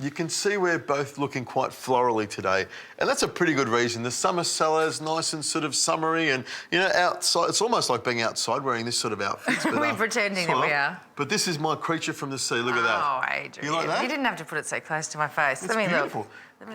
You can see we're both looking quite florally today, and that's a pretty good reason. The summer sallad's nice and sort of summery, and, you know, outside, it's almost like being outside wearing this sort of outfit. We're pretending that we are. But this is my creature from the sea, look at that. Oh, Adrian. You like that? You didn't have to put it so close to my face. It's beautiful.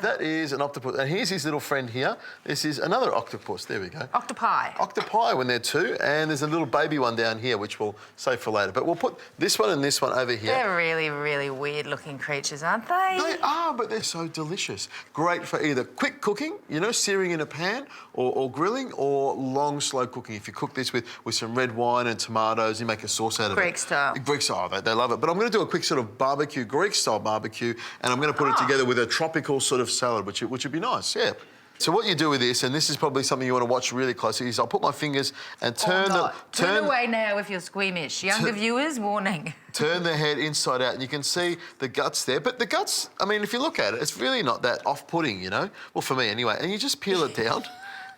That is an octopus. And here's his little friend here. This is another octopus. There we go. Octopi. Octopi when they're two. And there's a little baby one down here, which we'll save for later. But we'll put this one and this one over here. They're really, really weird-looking creatures, aren't they? They are, but they're so delicious. Great for either quick cooking, you know, searing in a pan, or grilling, or long, slow cooking. If you cook this with some red wine and tomatoes, you make a sauce out of Greek it. style. Greek style, they love it. But I'm going to do a quick sort of barbecue, Greek-style barbecue, and I'm going to put it together with a tropical sort of salad, which would be nice, yeah. So what you do with this, and this is probably something you want to watch really closely, is I'll put my fingers and turn Turn away now if you're squeamish. Younger viewers, warning. Turn the head inside out, and you can see the guts there. But the guts, I mean, if you look at it, it's really not that off-putting, you know? Well, for me anyway. And you just peel it down.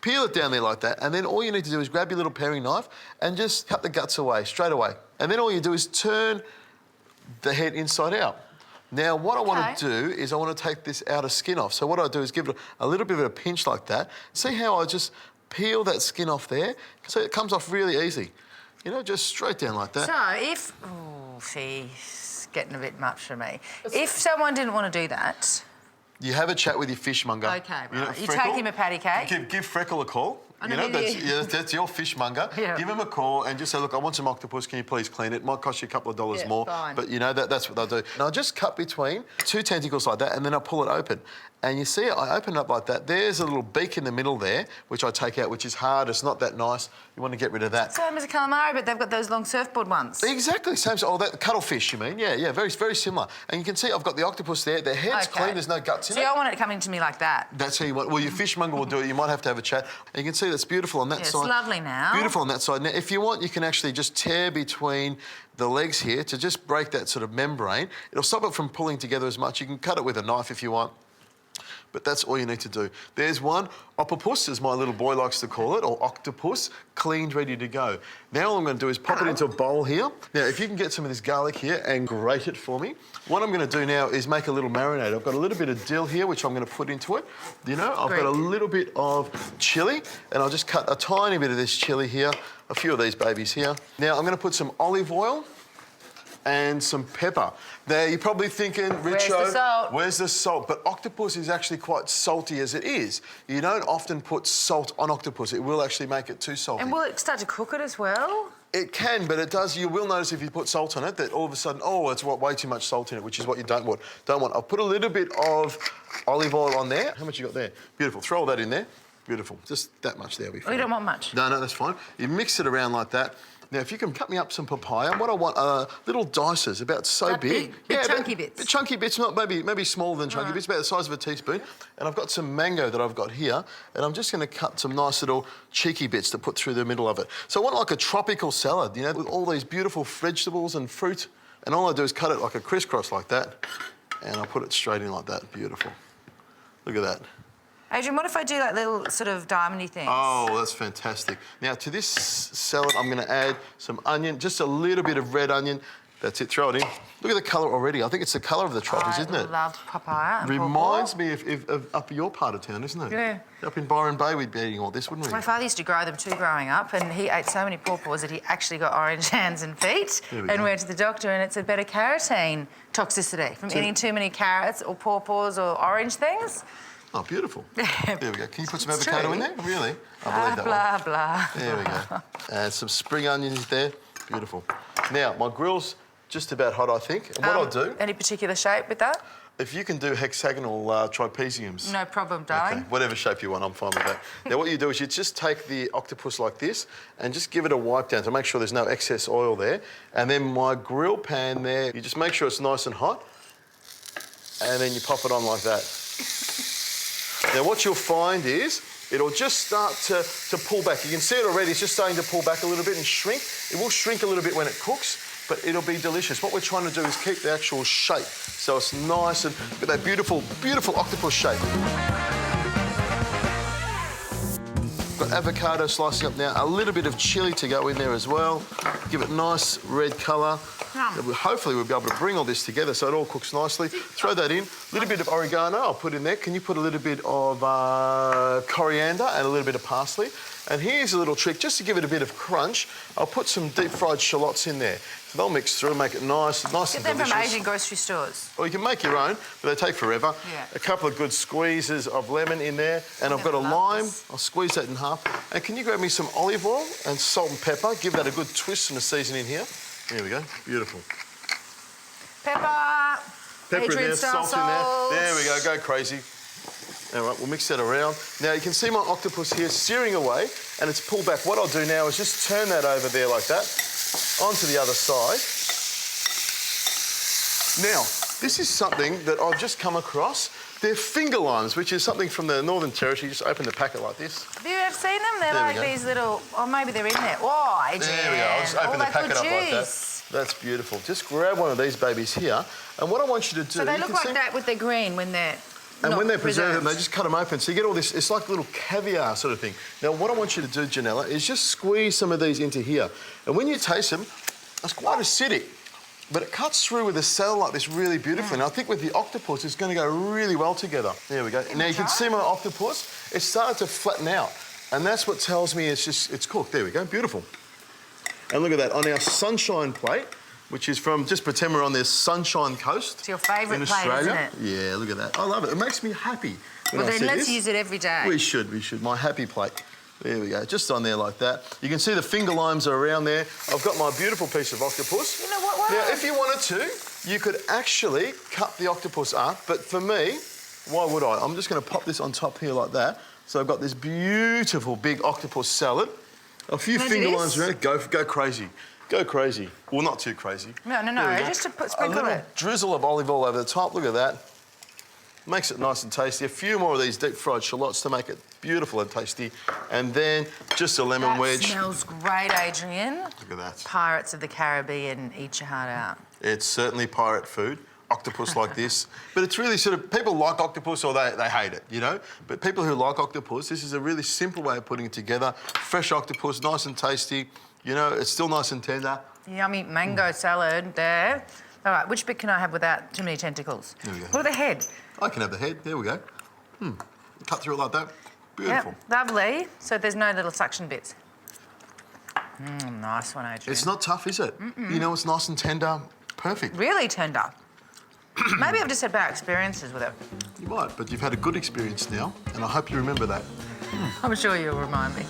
Peel it down there like that, and then all you need to do is grab your little paring knife and just cut the guts away, straight away. And then all you do is turn the head inside out. Now, what I want to do is I want to take this outer skin off. So what I do is give it a little bit of a pinch like that. See how I just peel that skin off there? So it comes off really easy. You know, just straight down like that. So if... Oh, she's getting a bit much for me. If someone didn't want to do that... You have a chat with your fishmonger. OK, right. You know, You take him a patty cake. Give Freckle a call. You know, that's your fishmonger. Yeah. Give him a call and just say, look, I want some octopus, can you please clean it? Might cost you a couple of dollars more. Fine. But, you know, that's what they'll do. And I'll just cut between two tentacles like that, and then I'll pull it open. And you see, I open it up like that. There's a little beak in the middle there, which I take out, which is hard. It's not that nice. You want to get rid of that. Same as a calamari, but they've got those long surfboard ones. Exactly, same. Oh, that cuttlefish, you mean? Yeah, very, very similar. And you can see I've got the octopus there. The head's clean, there's no guts in it. So I want it coming to me like that. That's how you want. Well, your fishmonger will do it. You might have to have a chat. And you can see that's beautiful on that side. It's lovely now. Beautiful on that side. Now, if you want, you can actually just tear between the legs here to just break that sort of membrane. It'll stop it from pulling together as much. You can cut it with a knife if you want. But that's all you need to do. There's one, Octopus, as my little boy likes to call it, or octopus, cleaned, ready to go. Now all I'm going to do is pop it into a bowl here. Now, if you can get some of this garlic here and grate it for me. What I'm going to do now is make a little marinade. I've got a little bit of dill here, which I'm going to put into it. You know, I've got a little bit of chilli, and I'll just cut a tiny bit of this chilli here, a few of these babies here. Now, I'm going to put some olive oil and some pepper. Now, you're probably thinking, Richo, where's the salt? But octopus is actually quite salty as it is. You don't often put salt on octopus. It will actually make it too salty. And will it start to cook it as well? It can, but it does. You will notice if you put salt on it that all of a sudden, oh, it's way too much salt in it, which is what you don't want. I'll put a little bit of olive oil on there. How much you got there? Beautiful. Throw all that in there. Beautiful. Just that much there. Oh, you don't want much? No, that's fine. You mix it around like that. Now, if you can cut me up some papaya, what I want are little dices, about so big. Yeah, chunky bits. Chunky bits, not maybe smaller than chunky bits, about the size of a teaspoon. And I've got some mango that I've got here, and I'm just going to cut some nice little cheeky bits to put through the middle of it. So I want like a tropical salad, you know, with all these beautiful vegetables and fruit. And all I do is cut it like a crisscross like that, and I put it straight in like that. Beautiful. Look at that. Adrian, what if I do like little sort of diamondy things? Oh, that's fantastic. Now, to this salad, I'm going to add some onion, just a little bit of red onion. That's it, throw it in. Look at the colour already. I think it's the colour of the tropics, isn't it? I love papaya. Reminds me of up your part of town, isn't it? Yeah. Up in Byron Bay, we'd be eating all this, wouldn't we? My father used to grow them too growing up, and he ate so many pawpaws that he actually got orange hands and feet and went to the doctor, and it's a beta carotene toxicity from eating too many carrots or pawpaws or orange things. Oh, beautiful. There we go. Can you put some avocado in there? Really? I believe that blah, one. blah. There we go. And some spring onions there. Beautiful. Now, my grill's just about hot, I think. And what I'll do... Any particular shape with that? If you can do hexagonal trapeziums. No problem, darling. Okay, whatever shape you want, I'm fine with that. Now, what you do is you just take the octopus like this and just give it a wipe down to make sure there's no excess oil there. And then my grill pan there, you just make sure it's nice and hot. And then you pop it on like that. Now, what you'll find is it'll just start to pull back. You can see it already. It's just starting to pull back a little bit and shrink. It will shrink a little bit when it cooks, but it'll be delicious. What we're trying to do is keep the actual shape so it's nice and got that beautiful, beautiful octopus shape. Got of avocado slicing up now, a little bit of chili to go in there as well. Give it nice red colour. Hopefully we'll be able to bring all this together so it all cooks nicely. Throw that in. A little bit of oregano I'll put in there. Can you put a little bit of coriander and a little bit of parsley? And here's a little trick, just to give it a bit of crunch, I'll put some deep-fried shallots in there. So they'll mix through, make it nice and delicious. Get them from Asian grocery stores. Or you can make your own, but they take forever. Yeah. A couple of good squeezes of lemon in there, and I've got a lime. I'll squeeze that in half. And can you grab me some olive oil and salt and pepper? Give that a good twist and a seasoning here. There we go, beautiful. Pepper. Pepper in there, salt in there. There we go, go crazy. All right, we'll mix that around. Now, you can see my octopus here searing away, and it's pulled back. What I'll do now is just turn that over there like that, onto the other side. Now, this is something that I've just come across. They're finger limes, which is something from the Northern Territory. You just open the packet like this. Have you ever seen them? They're like these little... Oh, maybe they're in there. Oh, Adrian. There we go. I'll just open the packet up like that. That's beautiful. Just grab one of these babies here, and what I want you to do... So they look like that with their green when they're... And when they're preserved, they just cut them open. So you get all this, it's like a little caviar sort of thing. Now, what I want you to do, Janella, is just squeeze some of these into here. And when you taste them, it's quite acidic, but it cuts through with the cell like this really beautifully. And I think with the octopus, it's going to go really well together. There we go. Now, you can see my octopus, it's started to flatten out. And that's what tells me it's cooked. There we go, beautiful. And look at that, on our sunshine plate, which is from, just pretend we're on this Sunshine Coast. It's your favourite plate, isn't it? Yeah, look at that. I love it. It makes me happy when well, I then see let's this. use it every day. We should. My happy plate. There we go, just on there like that. You can see the finger limes are around there. I've got my beautiful piece of octopus. You know what? Now, if you wanted to, you could actually cut the octopus up, but for me, why would I? I'm just going to pop this on top here like that. So I've got this beautiful big octopus salad. A few finger limes around it. Go crazy. Go crazy. Well, not too crazy. No. Just to sprinkle a little drizzle of olive oil over the top. Look at that. Makes it nice and tasty. A few more of these deep-fried shallots to make it beautiful and tasty. And then just a lemon wedge. That smells great, Adrian. Look at that. Pirates of the Caribbean, eat your heart out. It's certainly pirate food. Octopus like this. But it's really sort of, people like octopus or they hate it, you know? But people who like octopus, this is a really simple way of putting it together. Fresh octopus, nice and tasty. You know, it's still nice and tender. Yummy mango salad there. All right, which bit can I have without too many tentacles? There we go. What are the head? I can have the head. There we go. Cut through it like that. Beautiful. Yep, lovely. So there's no little suction bits. Nice one, Adrian. It's not tough, is it? You know, it's nice and tender. Perfect. Really tender. Maybe I've just had bad experiences with it. You might, but you've had a good experience now, and I hope you remember that. I'm sure you'll remind me.